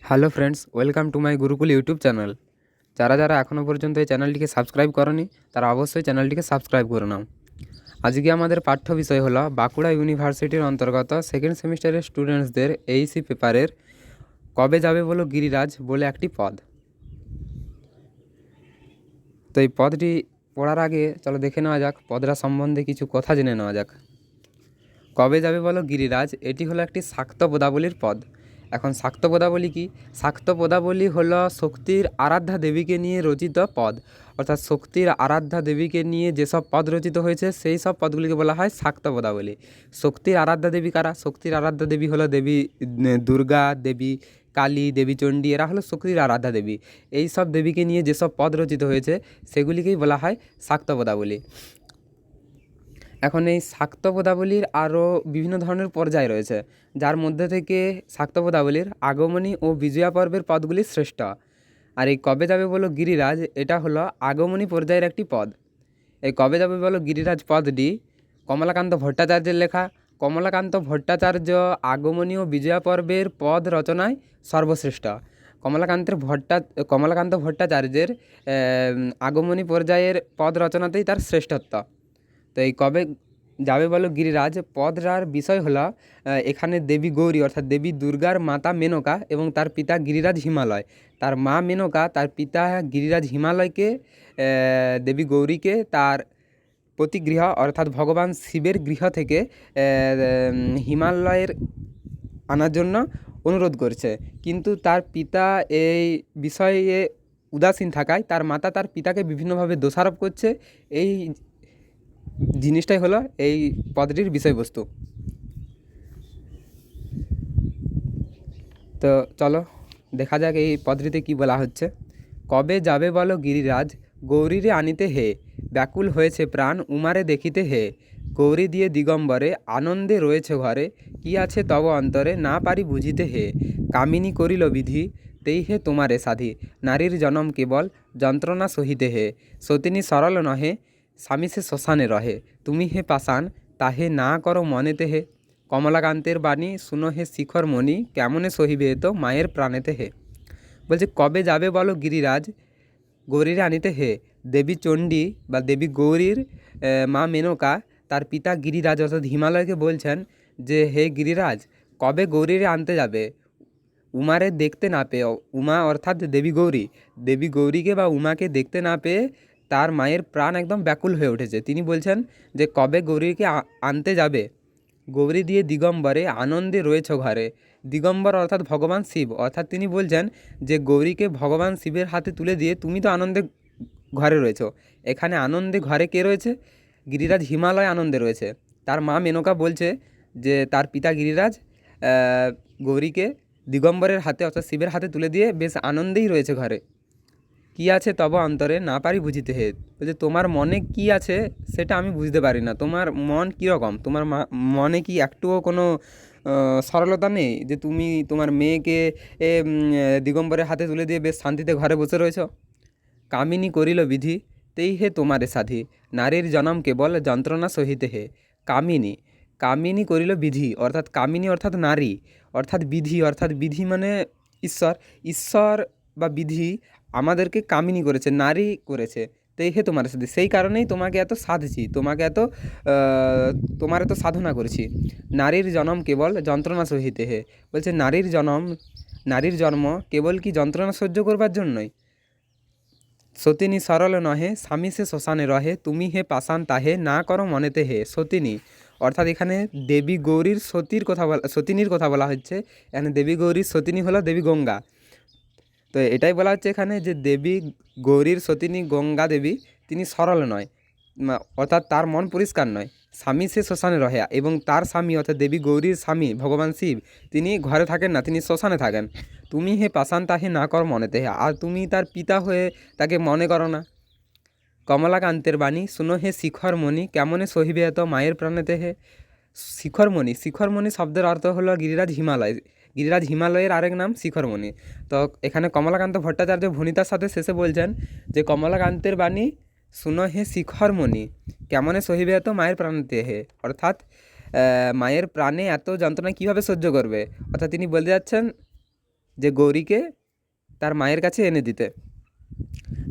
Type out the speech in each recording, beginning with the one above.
Hello friends, welcome to my Gurukul YouTube channel. যারা যারা এখনও পর্যন্ত এই চ্যানেলটিকে সাবস্ক্রাইব করনি তারা অবশ্যই চ্যানেলটিকে সাবস্ক্রাইব করে নাও। আজকে আমাদের পাঠ্য বিষয় হলো বাঁকুড়া ইউনিভার্সিটির অন্তর্গত সেকেন্ড সেমিস্টারের স্টুডেন্টসদের এইসি পেপারের কবে যাবে বলো গিরিরাজ বলে একটি পদ। তো এই পদটি পড়ার আগে চলো দেখে নেওয়া যাক পদটা সম্বন্ধে কিছু কথা জেনে নেওয়া যাক। কবে যাবে বলো গিরিরাজ এটি হলো একটি শাক্ত পদাবলীর পদ। এখন শাক্ত পদাবলী কি? শাক্ত পদাবলী হলো শক্তির আরাধ্যা দেবীকে নিয়ে রচিত পদ, অর্থাৎ শক্তির আরাধ্যা দেবীকে নিয়ে যেসব পদ রচিত হয়েছে সেই সব পদগুলিকে বলা হয় শাক্ত পদাবলী। শক্তির আরাধ্যা দেবী কারা? শক্তির আরাধ্যা দেবী হলো দেবী দুর্গা, দেবী কালী, দেবী চণ্ডী, এরা হলো শক্তির আরাধ্যা দেবী। এই সব দেবীকে নিয়ে যেসব পদ রচিত হয়েছে সেগুলিকেই বলা হয় শাক্ত পদাবলী। এখন এই শাক্ত পদাবলীর আরও বিভিন্ন ধরনের পর্যায় রয়েছে, যার মধ্যে থেকে শাক্ত পদাবলীর আগমনী ও বিজয়া পর্বের পদগুলি শ্রেষ্ঠ। আর এই কবে যাবে বলো গিরিরাজ এটা হলো আগমনী পর্যায়ের একটি পদ। এই কবে যাবে বলো গিরিরাজ পদটি কমলাকান্ত ভট্টাচার্যের লেখা। কমলাকান্ত ভট্টাচার্য আগমনী ও বিজয়া পর্বের পদ রচনায় সর্বশ্রেষ্ঠ। কমলাকান্ত ভট্টাচার্যের আগমনী পর্যায়ের পদ রচনাতেই তার শ্রেষ্ঠত্ব। তো এই কবে যাবে বলো গিরিরাজ পদটার বিষয় হলো এখানে দেবী গৌরী অর্থাৎ দেবী দুর্গার মাতা মেনকা এবং তার পিতা গিরিরাজ হিমালয়, তার মা মেনকা তার পিতা গিরিরাজ হিমালয়কে দেবী গৌরীকে তার প্রতিগৃহ অর্থাৎ ভগবান শিবের গৃহ থেকে হিমালয়ের আনার জন্য অনুরোধ করছে, কিন্তু তার পিতা এই বিষয়ে উদাসীন থাকায় তার মাতা তার পিতাকে বিভিন্নভাবে দোষারোপ করছে। এই জিনিসটাই হলো এই পদটির বিষয়বস্তু। তো চলো দেখা যাক এই পদটিতে কী বলা হচ্ছে। কবে যাবে বলো গিরিরাজ গৌরীরে আনিতে হে, ব্যাকুল হয়েছে প্রাণ উমারে দেখিতে হে, গৌরী দিয়ে দিগম্বরে আনন্দে রয়েছে ঘরে, কি আছে তব অন্তরে না পারি বুঝিতে হে, কামিনী করিল বিধি তেই হে তোমারে সাধি, নারীর জনম কেবল যন্ত্রণা সহিতে হে, সতিনী সরল নহে স্বামী সে শ্মশানে রহে, তুমি হে পাষাণ তাহে না করো মনেতে হে, কমলাকান্তের বাণী শুনো হে শিখর মণি, কেমনে সহিবে তো মায়ের প্রাণেতে হে। বলছে কবে যাবে বলো গিরিরাজ গৌরীরে আনিতে হে, দেবী চণ্ডী বা দেবী গৌরীর মা মেনকা তার পিতা গিরিরাজ অর্থাৎ হিমালয়কে বলছেন যে হে গিরিরাজ কবে গৌরীরে আনতে যাবে, উমারে দেখতে না পেয়ে, উমা অর্থাৎ দেবী গৌরীকে বা উমাকে দেখতে না পেয়ে তার মায়ের প্রাণ একদম ব্যাকুল হয়ে উঠেছে। তিনি বলছেন যে কবে গৌরীকে আনতে যাবে, গৌরী দিয়ে দিগম্বরে আনন্দে রয়েছ ঘরে। দিগম্বর অর্থাৎ ভগবান শিব, অর্থাৎ তিনি বলছেন যে গৌরীকে ভগবান শিবের হাতে তুলে দিয়ে তুমি তো আনন্দে ঘরে রয়েছো। এখানে আনন্দে ঘরে কে রয়েছে? গিরিরাজ হিমালয় আনন্দে রয়েছে। তার মা মেনকা বলছে যে তার পিতা গিরিরাজ গৌরীকে দিগম্বরের হাতে অর্থাৎ শিবের হাতে তুলে দিয়ে বেশ আনন্দেই রয়েছে ঘরে। কি আছে তব অন্তরে না পারি বুঝিতে হে, বলছে তোমার মনে কি আছে সেটা আমি বুঝতে পারি না। তোমার মন কীরকম? তোমার মনে কি একটুও কোনো সরলতা নেই যে তুমি তোমার মেয়েকে দিগম্বরের হাতে তুলে দিয়ে বেশ শান্তিতে ঘরে বসে রয়েছ? কামিনী করিল বিধি তেই হে তোমারে সাধি, নারীর জনম কেবল যন্ত্রণা সহিতে হে। কামিনী করিল বিধি অর্থাৎ কামিনী অর্থাৎ নারী, অর্থাৎ বিধি মানে ঈশ্বর। ঈশ্বর বা বিধি আমাদেরকে কামিনী করেছে, নারী করেছে। তেই হে তোমার সাথে, সেই কারণেই তোমাকে এত সাধছি, তোমার এত সাধনা করেছি। নারীর জনম কেবল যন্ত্রণা সহিতে হে, বলছে নারীর জন্ম কেবল কি যন্ত্রণা সহ্য করবার জন্যই? সতিনী সরল নহে স্বামী সে শ্মশানে রহে, তুমি হে পাষাণ তাহে না করো মনেতে হে। সতিনী অর্থাৎ এখানে দেবী গৌরীর সতিনীর কথা বলা হচ্ছে। এখানে দেবী গৌরীর সতিনী হলো দেবী গঙ্গা। তো এটাই বলা হচ্ছে এখানে যে দেবী গৌরীর সতিনী গঙ্গা দেবী তিনি সরল নয়, অর্থাৎ তার মন পরিষ্কার নয়। স্বামী সে শ্মশানে রহে এবং তার স্বামী অর্থাৎ দেবী গৌরীর স্বামী ভগবান শিব তিনি ঘরে থাকেন না, তিনি শ্মশানে থাকেন। তুমি হে পাষাণ তাহে না কর মনেতে হে, আর তুমি তার পিতা হয়ে তাকে মনে করো না। কমলাকান্তের বাণী শুনো হে শিখর মণি, কেমনে সহিবে এত মায়ের প্রাণেতে হে। শিখরমণি শব্দের অর্থ হলো গিরিরাজ হিমালয়ের আরেক নাম শিখরমণি। তো এখানে কমলাকান্ত ভট্টাচার্য ভণিতার সাথে শেষে বলছেন যে কমলাকান্তের বাণী শুনো হে শিখরমণি, কেমনে সহিবে এত মায়ের প্রাণেতে হে, অর্থাৎ মায়ের প্রাণে এত যন্ত্রণা কীভাবে সহ্য করবে। অর্থাৎ তিনি বলতে যাচ্ছেন যে গৌরীকে তার মায়ের কাছে এনে দিতে।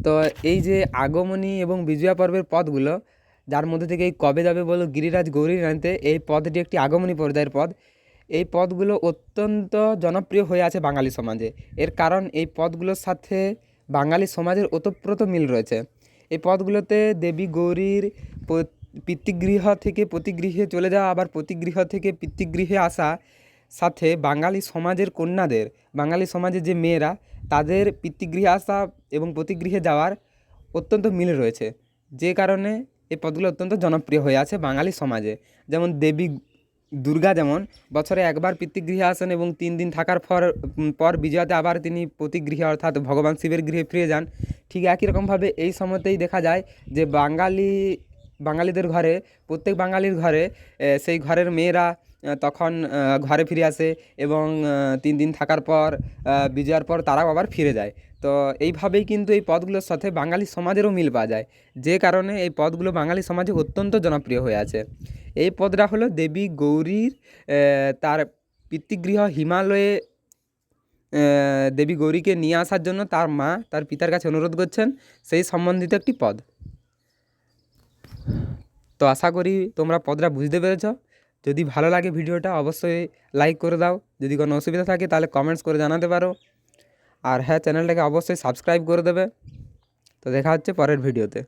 তো এই যে আগমনী এবং বিজয়া পর্বের পদগুলো, যার মধ্যে থেকে এই কবে যাবে বলো গিরিরাজ গৌরী আনতে, এই পদটি একটি আগমনী পর্যায়ের পদ। এই পদগুলো অত্যন্ত জনপ্রিয় হয়ে আছে বাঙালি সমাজে। এর কারণ এই পদগুলোর সাথে বাঙালি সমাজের ওতপ্রোত মিল রয়েছে। এই পদগুলোতে দেবী গৌরীর পিতৃগৃহ থেকে পতিগৃহে চলে যাওয়া, আবার পতিগৃহ থেকে পিতৃগৃহে আসা, সাথে বাঙালি সমাজের কন্যাদের, বাঙালি সমাজের যে মেয়েরা, তাদের পিতৃগৃহে আসা এবং পতিগৃহে যাওয়ার অত্যন্ত মিল রয়েছে, যে কারণে এই পদগুলো অত্যন্ত জনপ্রিয় হয়ে আছে বাঙালি সমাজে। যেমন দেবী দুর্গা যেমন বছরে একবার পিতৃগৃহে আসেন এবং 3 দিন থাকার পর বিজয়াতে আবার তিনি পতিগৃহে অর্থাৎ ভগবান শিবের গৃহে ফিরে যান। ঠিক একই রকমভাবে এই সময়তেই দেখা যায় যে বাঙালিদের ঘরে, প্রত্যেক বাঙালির ঘরে সেই ঘরের মেয়েরা তখন ঘরে ফিরে আসে এবং 3 দিন থাকার পর বিজয়ার পর তারাও আবার ফিরে যায়। তো এইভাবেই কিন্তু এই পদগুলোর সাথে বাঙালি সমাজেরও মিল পাওয়া যায়, যে কারণে এই পদগুলো বাঙালি সমাজে অত্যন্ত জনপ্রিয় হয়ে আছে। এই পদটা হলো দেবী গৌরীর তার পিতৃগৃহ হিমালয়ে দেবী গৌরীকে নিয়ে আসার জন্য তার মা তার পিতার কাছে অনুরোধ করছেন, সেই সম্বন্ধিত একটি পদ। তো আশা করি তোমরা পদটা বুঝতে পেরেছ। যদি ভালো লাগে ভিডিওটা অবশ্যই লাইক করে দাও। যদি কোনো অসুবিধা থাকে তাহলে কমেন্টস করে জানাতে পারো। আর হ্যাঁ, চ্যানেলটাকে অবশ্যই সাবস্ক্রাইব করে দেবে। তো দেখা হচ্ছে পরের ভিডিওতে।